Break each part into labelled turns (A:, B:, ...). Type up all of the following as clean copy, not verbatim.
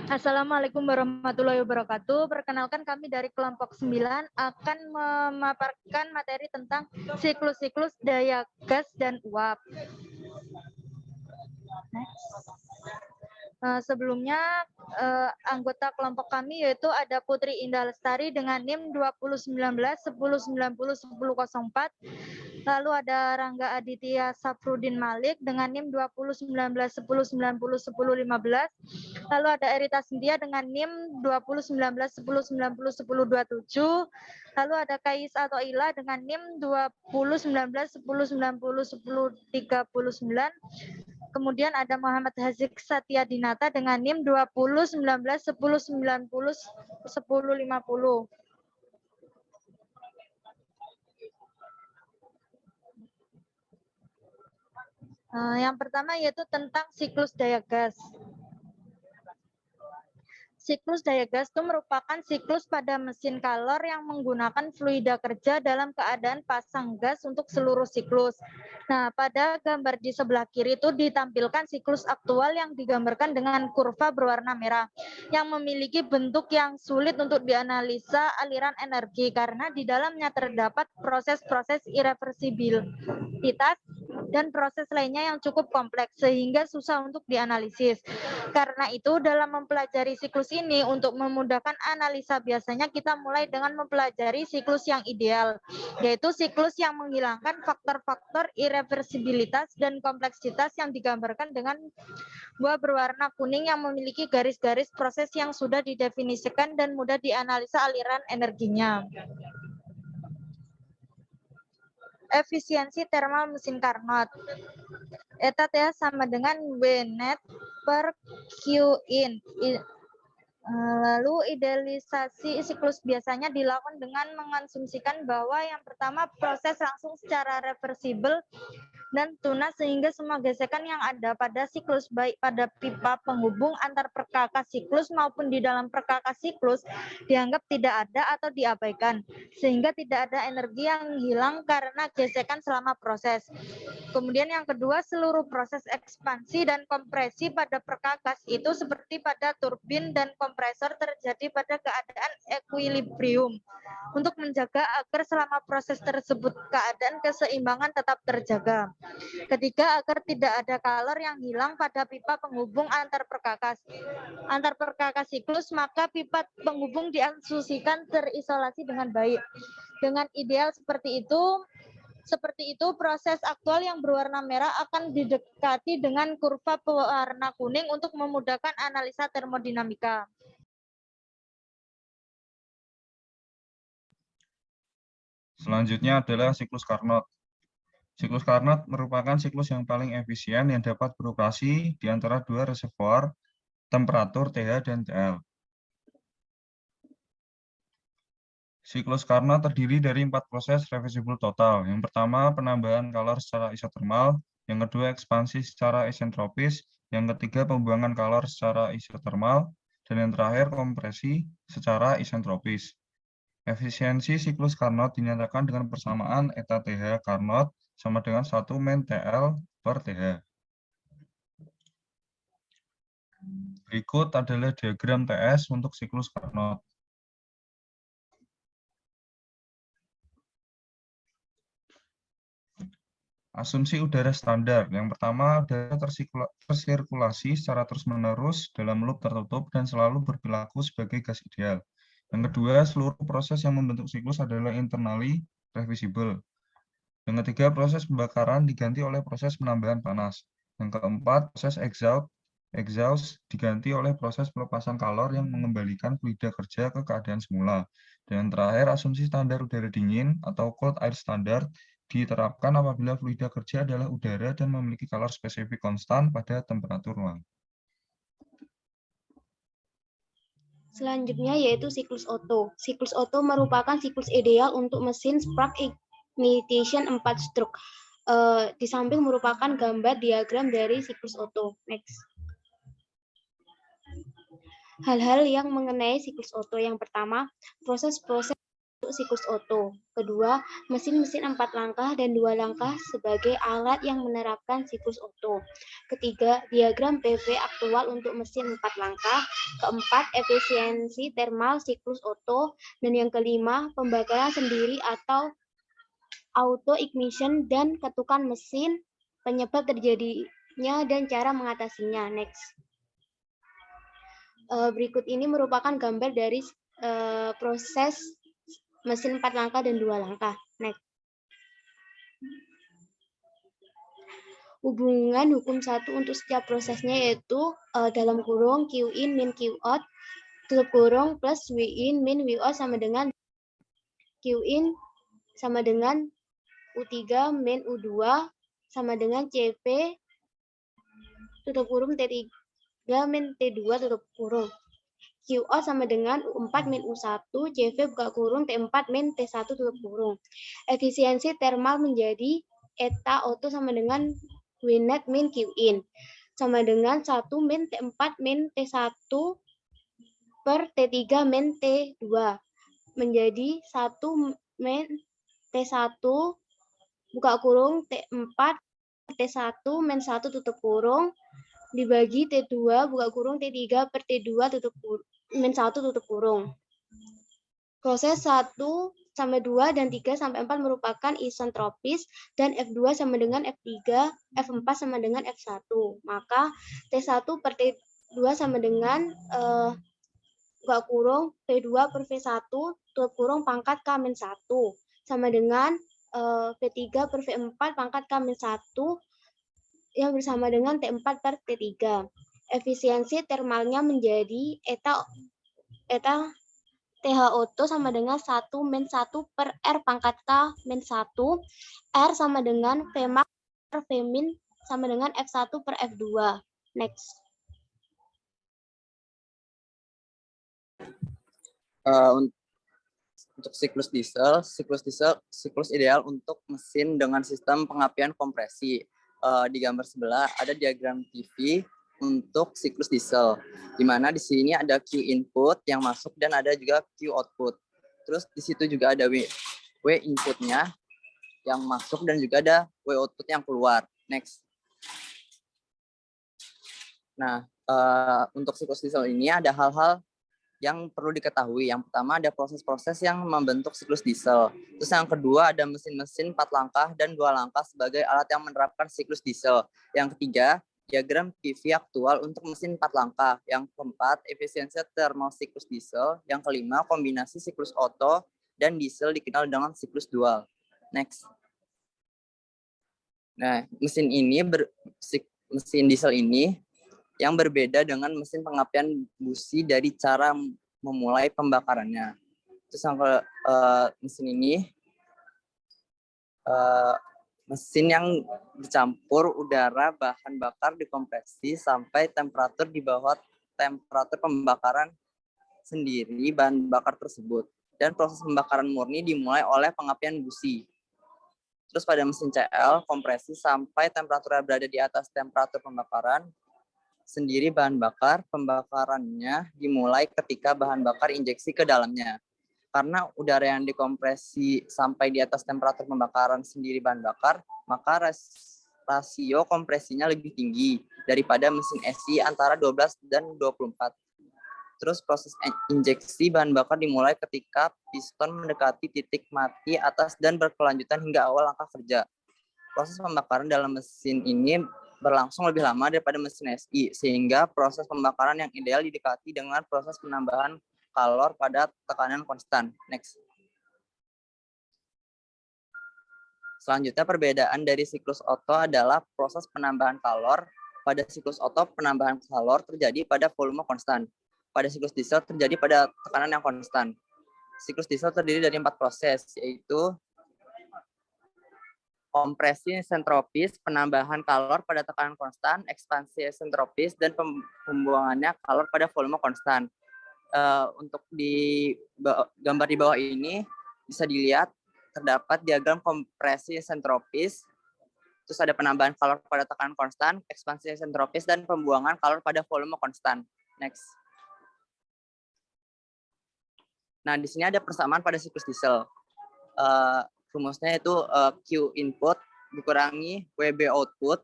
A: Assalamualaikum warahmatullahi wabarakatuh. Perkenalkan kami dari kelompok 9 akan memaparkan materi tentang siklus-siklus daya gas dan uap. Sebelumnya anggota kelompok kami yaitu ada Putri Indah Lestari dengan NIM 2019-1090-1004. Lalu ada Rangga Aditya Safrudin Malik dengan NIM 2019-1090-1015. Lalu ada Erita Cynthia dengan NIM 2019-1090-1027. Lalu ada Kais atau Ila dengan NIM 2019-1090-1039. Kemudian ada Muhammad Hazik Satya Dinata dengan NIM 2019-1090-1050. Yang pertama yaitu tentang siklus daya gas. Siklus daya gas itu merupakan siklus pada mesin kalor yang menggunakan fluida kerja dalam keadaan pasang gas untuk seluruh siklus. Nah, pada gambar di sebelah kiri itu ditampilkan siklus aktual yang digambarkan dengan kurva berwarna merah, yang memiliki bentuk yang sulit untuk dianalisa aliran energi karena di dalamnya terdapat proses-proses irreversibilitas dan proses lainnya yang cukup kompleks sehingga susah untuk dianalisis. Karena itu dalam mempelajari siklus ini untuk memudahkan analisa biasanya kita mulai dengan mempelajari siklus yang ideal, yaitu siklus yang menghilangkan faktor-faktor irreversibilitas dan kompleksitas yang digambarkan dengan buah berwarna kuning yang memiliki garis-garis proses yang sudah didefinisikan dan mudah dianalisa aliran energinya. Efisiensi termal mesin Carnot. Eta TH sama dengan W net per Q in. Lalu idealisasi siklus biasanya dilakukan dengan mengasumsikan bahwa yang pertama proses langsung secara reversibel dan tunas sehingga semua gesekan yang ada pada siklus baik pada pipa penghubung antar perkakas siklus maupun di dalam perkakas siklus dianggap tidak ada atau diabaikan sehingga tidak ada energi yang hilang karena gesekan selama proses. Kemudian yang kedua, seluruh proses ekspansi dan kompresi pada perkakas itu seperti pada turbin dan kompresor terjadi pada keadaan equilibrium untuk menjaga agar selama proses tersebut keadaan keseimbangan tetap terjaga. Ketiga, agar tidak ada kalor yang hilang pada pipa penghubung antar perkakas siklus, maka pipa penghubung diasumsikan terisolasi dengan baik. Dengan ideal seperti itu, proses aktual yang berwarna merah akan didekati dengan kurva berwarna kuning untuk memudahkan analisa termodinamika.
B: Selanjutnya adalah siklus Carnot. Siklus Carnot merupakan siklus yang paling efisien yang dapat beroperasi di antara dua reservoir temperatur TH dan TL. Siklus Carnot terdiri dari 4 proses reversibel total. Yang pertama, penambahan kalor secara isotermal. Yang kedua, ekspansi secara isentropis. Yang ketiga, pembuangan kalor secara isotermal. Dan yang terakhir, kompresi secara isentropis. Efisiensi siklus Carnot dinyatakan dengan persamaan eta TH Carnot sama dengan 1 min TL per TH. Berikut adalah diagram TS untuk siklus Carnot. Asumsi udara standar. Yang pertama, udara tersirkulasi secara terus-menerus dalam loop tertutup dan selalu berperilaku sebagai gas ideal. Yang kedua, seluruh proses yang membentuk siklus adalah internally reversible. Yang ketiga, proses pembakaran diganti oleh proses penambahan panas. Yang keempat, proses exhaust diganti oleh proses pelepasan kalor yang mengembalikan fluida kerja ke keadaan semula. Dan yang terakhir, asumsi standar udara dingin atau cold air standard diterapkan apabila fluida kerja adalah udara dan memiliki kalor spesifik konstan pada temperatur ruang.
C: Selanjutnya yaitu siklus Otto. Siklus Otto merupakan siklus ideal untuk mesin spark ignition 4 stroke. Di samping merupakan gambar diagram dari siklus Otto. Next. Hal-hal yang mengenai siklus Otto. Yang pertama, proses-proses siklus Otto. Kedua, mesin-mesin 4 langkah dan 2 langkah sebagai alat yang menerapkan siklus Otto. Ketiga, diagram PV aktual untuk mesin 4 langkah. Keempat, efisiensi thermal siklus Otto. Dan yang kelima, pembakaran sendiri atau auto ignition dan ketukan mesin, penyebab terjadinya dan cara mengatasinya. Next. Berikut ini merupakan gambar dari proses mesin 4 langkah dan 2 langkah. Next. Hubungan hukum 1 untuk setiap prosesnya yaitu dalam kurung Q in min Q out tutup kurung plus W in min W out sama dengan Q in sama dengan U3 min U2 sama dengan CV tutup kurung T3 min T2 tutup kurung. Q out sama dengan U4 min U1, CV buka kurung T4 min T1 tutup kurung. Efisiensi thermal menjadi eta auto sama dengan W net min Q in sama dengan 1 min T4 min T1 per T3 min T2 menjadi 1 min T1 buka kurung T4 T1 min 1 tutup kurung dibagi T2 buka kurung T3 per T2 tutup kurung min 1 tutup kurung. Proses 1 sampai 2 dan 3 sampai 4 merupakan isentropis dan F2 sama dengan F3, F4 sama dengan F1. Maka T1 per T2 sama dengan buka kurung P2 per V1 tutup kurung pangkat K-1 sama dengan V3 per V4 pangkat K-1 yang bersama dengan T4 per T3. Efisiensi thermalnya menjadi eta TH auto sama dengan 1 min 1 per R pangkat K min 1. R sama dengan Vmax per Vmin sama dengan F1 per F2. Next.
D: Untuk siklus diesel siklus ideal untuk mesin dengan sistem pengapian kompresi. Di gambar sebelah ada diagram PV untuk siklus diesel, di mana di sini ada Q input yang masuk dan ada juga Q output. Terus di situ juga ada W inputnya yang masuk dan juga ada W output yang keluar. Next. Nah, untuk siklus diesel ini ada hal-hal yang perlu diketahui. Yang pertama ada proses-proses yang membentuk siklus diesel. Terus yang kedua ada mesin-mesin 4 langkah dan 2 langkah sebagai alat yang menerapkan siklus diesel. Yang ketiga, diagram PV aktual untuk mesin 4 langkah. Yang keempat, efisiensi thermal siklus diesel. Yang kelima, kombinasi siklus Otto dan diesel dikenal dengan siklus dual. Next. Nah, mesin diesel ini yang berbeda dengan mesin pengapian busi dari cara memulai pembakarannya. Terus yang mesin ini mesin yang dicampur udara bahan bakar dikompresi sampai temperatur di bawah temperatur pembakaran sendiri bahan bakar tersebut. Dan proses pembakaran murni dimulai oleh pengapian busi. Terus pada mesin CL, kompresi sampai temperaturnya berada di atas temperatur pembakaran sendiri bahan bakar, pembakarannya dimulai ketika bahan bakar injeksi ke dalamnya. Karena udara yang dikompresi sampai di atas temperatur pembakaran sendiri bahan bakar, maka rasio kompresinya lebih tinggi daripada mesin SI antara 12 dan 24. Terus proses injeksi bahan bakar dimulai ketika piston mendekati titik mati atas dan berkelanjutan hingga awal langkah kerja. Proses pembakaran dalam mesin ini berlangsung lebih lama daripada mesin SI, sehingga proses pembakaran yang ideal didekati dengan proses penambahan kalor pada tekanan konstan. Next. Selanjutnya, perbedaan dari siklus Otto adalah proses penambahan kalor. Pada siklus Otto, penambahan kalor terjadi pada volume konstan. Pada siklus diesel terjadi pada tekanan yang konstan. Siklus diesel terdiri dari 4 proses, yaitu kompresi isentropis, penambahan kalor pada tekanan konstan, ekspansi isentropis, dan pembuangannya kalor pada volume konstan. Untuk di gambar di bawah ini bisa dilihat terdapat diagram kompresi isentropis, terus ada penambahan kalor pada tekanan konstan, ekspansi isentropis, dan pembuangan kalor pada volume konstan. Next. Nah, di sini ada persamaan pada siklus diesel. Rumusnya itu Q input dikurangi WB output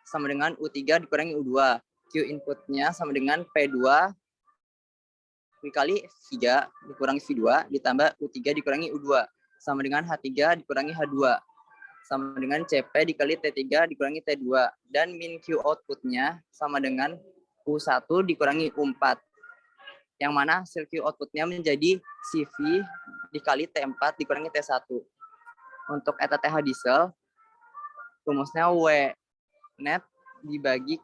D: sama dengan U3 dikurangi U2. Q inputnya sama dengan P2 dikali V3 dikurangi V2 ditambah U3 dikurangi U2 sama dengan H3 dikurangi H2 sama dengan CP dikali T3 dikurangi T2 dan min Q outputnya sama dengan U1 dikurangi U4 yang mana hasil Q outputnya menjadi CV dikali T4 dikurangi T1. Untuk eta TH diesel rumusnya W net dibagi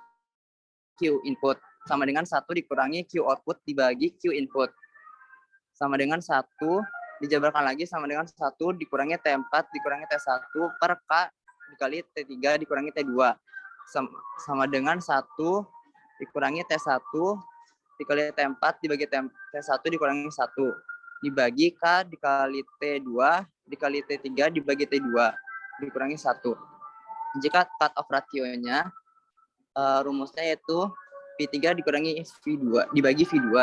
D: Q input sama dengan 1 dikurangi Q output dibagi Q input sama dengan 1 dijabarkan lagi sama dengan 1 dikurangi T4 dikurangi T1 per K dikali T3 dikurangi T2 sama dengan 1 dikurangi T1 dikali T4 dibagi T1 dikurangi 1 dibagi K dikali T2 dikali T3 dibagi T2 dikurangi 1. Jika cut off ratio-nya rumusnya yaitu V3 dikurangi V2 dibagi V2.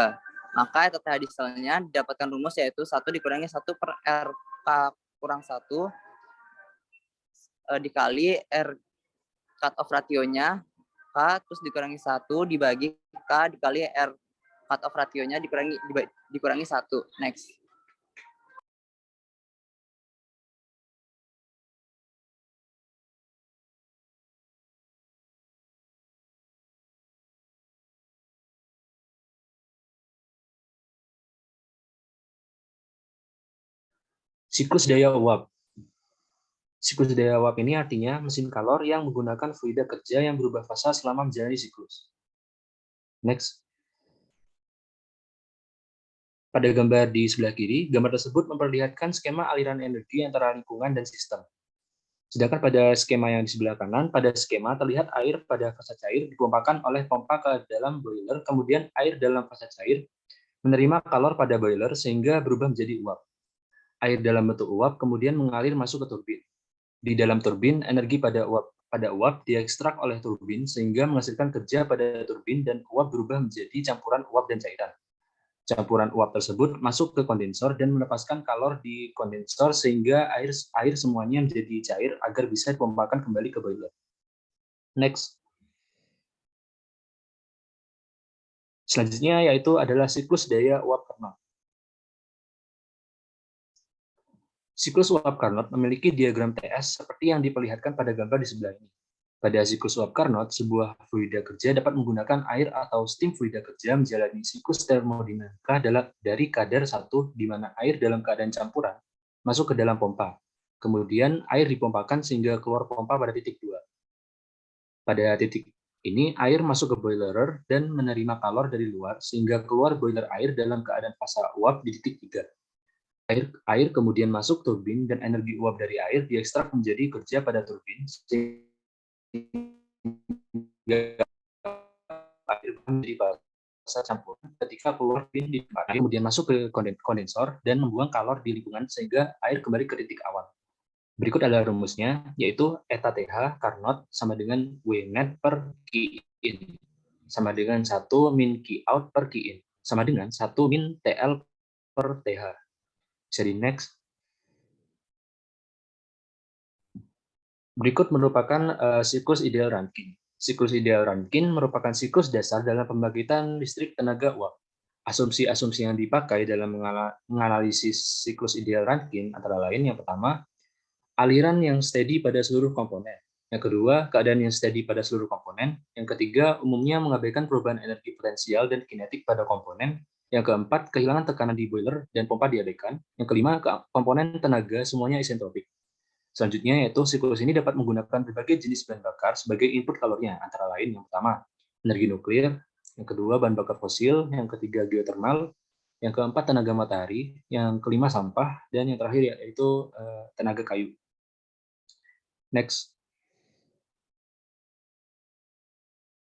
D: Maka eta TH dieselnya didapatkan rumus yaitu 1 dikurangi 1 per RK kurang 1 dikali R cut off ratio-nya K terus dikurangi 1 dibagi K dikali R cut off ratio-nya dikurangi 1. Next.
E: Siklus daya uap. Siklus daya uap ini artinya mesin kalor yang menggunakan fluida kerja yang berubah fasa selama menjalani siklus. Next. Pada gambar di sebelah kiri, gambar tersebut memperlihatkan skema aliran energi antara lingkungan dan sistem. Sedangkan pada skema yang di sebelah kanan, pada skema terlihat air pada fasa cair dipompakan oleh pompa ke dalam boiler, kemudian air dalam fasa cair menerima kalor pada boiler sehingga berubah menjadi uap. Air dalam bentuk uap kemudian mengalir masuk ke turbin. Di dalam turbin, energi pada uap diekstrak oleh turbin sehingga menghasilkan kerja pada turbin dan uap berubah menjadi campuran uap dan cairan. Campuran uap tersebut masuk ke kondensor dan melepaskan kalor di kondensor sehingga air semuanya menjadi cair agar bisa dipompakan kembali ke boiler. Next. Selanjutnya yaitu adalah siklus daya uap Carnot. Siklus uap Carnot memiliki diagram TS seperti yang diperlihatkan pada gambar di sebelah ini. Pada siklus uap Carnot, sebuah fluida kerja dapat menggunakan air atau steam fluida kerja menjalani siklus termodinamika dari kadar 1 di mana air dalam keadaan campuran masuk ke dalam pompa. Kemudian air dipompakan sehingga keluar pompa pada titik 2. Pada titik ini air masuk ke boiler dan menerima kalor dari luar sehingga keluar boiler air dalam keadaan fasa uap di titik 3. Air kemudian masuk turbin dan energi uap dari air diekstrak menjadi kerja pada turbin sehingga air menjadi fasa campuran ketika keluar turbin di tempat air kemudian masuk ke kondensor dan membuang kalor di lingkungan sehingga air kembali ke titik awal. Berikut adalah rumusnya yaitu eta TH Carnot sama dengan W net per Q in sama dengan 1 min Q out per Q in sama dengan 1 min TL per TH. Bisa di next. Berikut merupakan siklus ideal Rankine. Siklus ideal Rankine merupakan siklus dasar dalam pembangkitan listrik tenaga uap. Asumsi-asumsi yang dipakai dalam menganalisis siklus ideal Rankine antara lain yang pertama, aliran yang steady pada seluruh komponen. Yang kedua, keadaan yang steady pada seluruh komponen. Yang ketiga, umumnya mengabaikan perubahan energi potensial dan kinetik pada komponen. Yang keempat, kehilangan tekanan di boiler dan pompa diabaikan. Yang kelima, komponen tenaga semuanya isentropik. Selanjutnya yaitu siklus ini dapat menggunakan berbagai jenis bahan bakar sebagai input kalornya, antara lain yang pertama, energi nuklir, yang kedua bahan bakar fosil, yang ketiga geotermal, yang keempat tenaga matahari, yang kelima sampah, dan yang terakhir yaitu tenaga kayu. Next.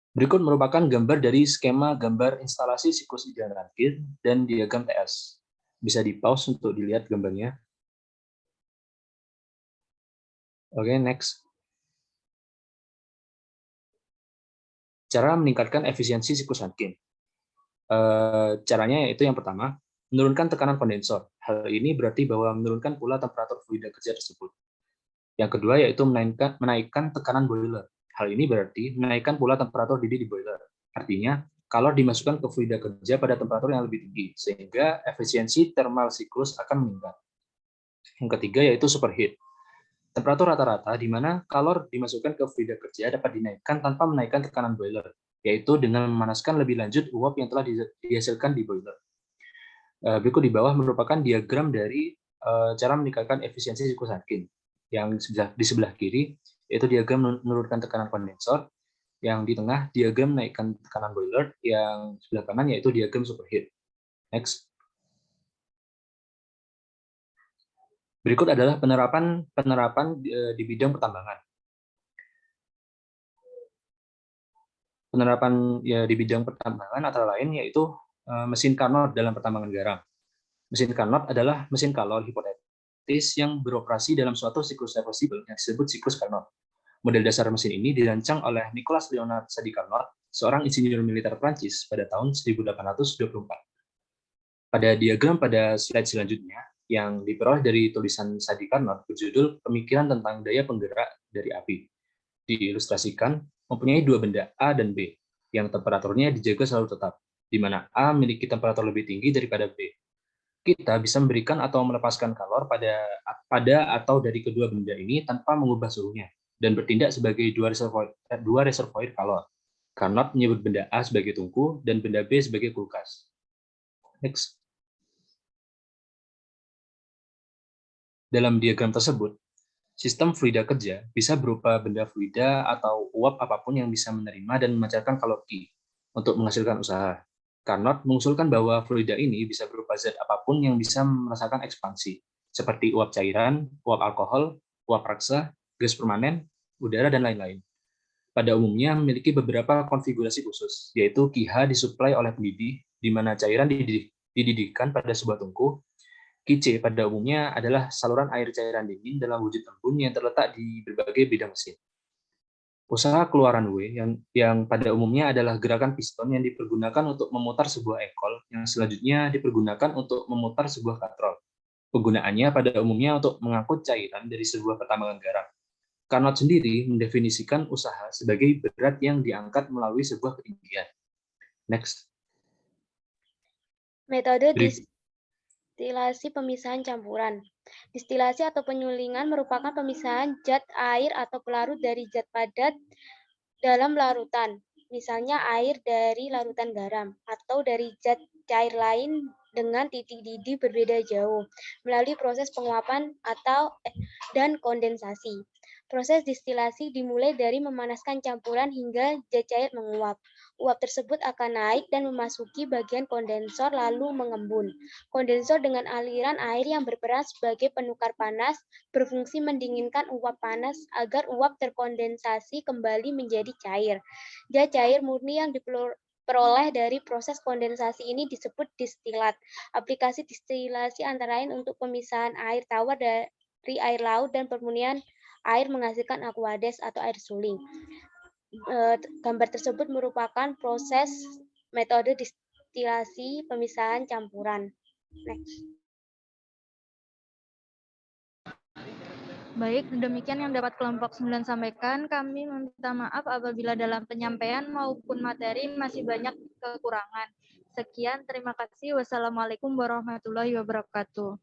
E: Berikut merupakan gambar dari skema gambar instalasi siklus ideal Rankine dan diagram TS. Bisa di-pause untuk dilihat gambarnya. Oke, next. Cara meningkatkan efisiensi siklus Rankine. Caranya yaitu yang pertama, menurunkan tekanan kondensor. Hal ini berarti bahwa menurunkan pula temperatur fluida kerja tersebut. Yang kedua yaitu menaikkan tekanan boiler. Hal ini berarti menaikkan pula temperatur didih di boiler. Artinya, kalor dimasukkan ke fluida kerja pada temperatur yang lebih tinggi, sehingga efisiensi thermal siklus akan meningkat. Yang ketiga yaitu superheat. Temperatur rata-rata di mana kalor dimasukkan ke fluida kerja dapat dinaikkan tanpa menaikkan tekanan boiler, yaitu dengan memanaskan lebih lanjut uap yang telah dihasilkan di boiler. Berikut di bawah merupakan diagram dari cara meningkatkan efisiensi siklus Rankine. Yang di sebelah kiri yaitu diagram menurunkan tekanan kondensor, yang di tengah diagram menaikkan tekanan boiler, yang sebelah kanan yaitu diagram superheat. Next. Berikut adalah penerapan di bidang pertambangan. Penerapan di bidang pertambangan antara lain yaitu mesin Carnot dalam pertambangan garam. Mesin Carnot adalah mesin kalor hipotetis yang beroperasi dalam suatu siklus reversibel yang disebut siklus Carnot. Model dasar mesin ini dirancang oleh Nicolas Léonard Sadi Carnot, seorang insinyur militer Prancis pada tahun 1824. Pada diagram pada slide selanjutnya, yang diperoleh dari tulisan Sadi Carnot berjudul Pemikiran tentang Daya Penggerak dari Api, diilustrasikan mempunyai dua benda A dan B, yang temperaturnya dijaga selalu tetap, di mana A memiliki temperatur lebih tinggi daripada B. Kita bisa memberikan atau melepaskan kalor pada atau dari kedua benda ini tanpa mengubah suhunya, dan bertindak sebagai dua reservoir kalor. Carnot menyebut benda A sebagai tungku dan benda B sebagai kulkas. Next. Dalam diagram tersebut, sistem fluida kerja bisa berupa benda fluida atau uap apapun yang bisa menerima dan memancarkan kalor Q untuk menghasilkan usaha. Carnot mengusulkan bahwa fluida ini bisa berupa zat apapun yang bisa merasakan ekspansi, seperti uap cairan, uap alkohol, uap raksa, gas permanen, udara, dan lain-lain. Pada umumnya memiliki beberapa konfigurasi khusus, yaitu QH disuplai oleh pendidih, di mana cairan dididihkan pada sebuah tungku. QC pada umumnya adalah saluran air cairan dingin dalam wujud embun yang terletak di berbagai bidang mesin. Usaha keluaran W yang pada umumnya adalah gerakan piston yang dipergunakan untuk memutar sebuah ekol yang selanjutnya dipergunakan untuk memutar sebuah katrol. Penggunaannya pada umumnya untuk mengangkut cairan dari sebuah pertambangan garam. Carnot sendiri mendefinisikan usaha sebagai berat yang diangkat melalui sebuah ketinggian. Next.
C: Metode distilasi pemisahan campuran. Distilasi atau penyulingan merupakan pemisahan zat air atau pelarut dari zat padat dalam larutan, misalnya air dari larutan garam, atau dari zat cair lain dengan titik didih berbeda jauh, melalui proses penguapan dan kondensasi. Proses distilasi dimulai dari memanaskan campuran hingga zat cair menguap. Uap tersebut akan naik dan memasuki bagian kondensor lalu mengembun. Kondensor dengan aliran air yang berperan sebagai penukar panas berfungsi mendinginkan uap panas agar uap terkondensasi kembali menjadi cair. Zat cair murni yang diperoleh dari proses kondensasi ini disebut distilat. Aplikasi distilasi antara lain untuk pemisahan air tawar dari air laut dan pemurnian air menghasilkan aqueous atau air suling. Gambar tersebut merupakan proses metode distilasi pemisahan campuran. Next.
A: Baik, demikian yang dapat kelompok 9 sampaikan. Kami meminta maaf apabila dalam penyampaian maupun materi masih banyak kekurangan. Sekian, terima kasih. Wassalamualaikum warahmatullahi wabarakatuh.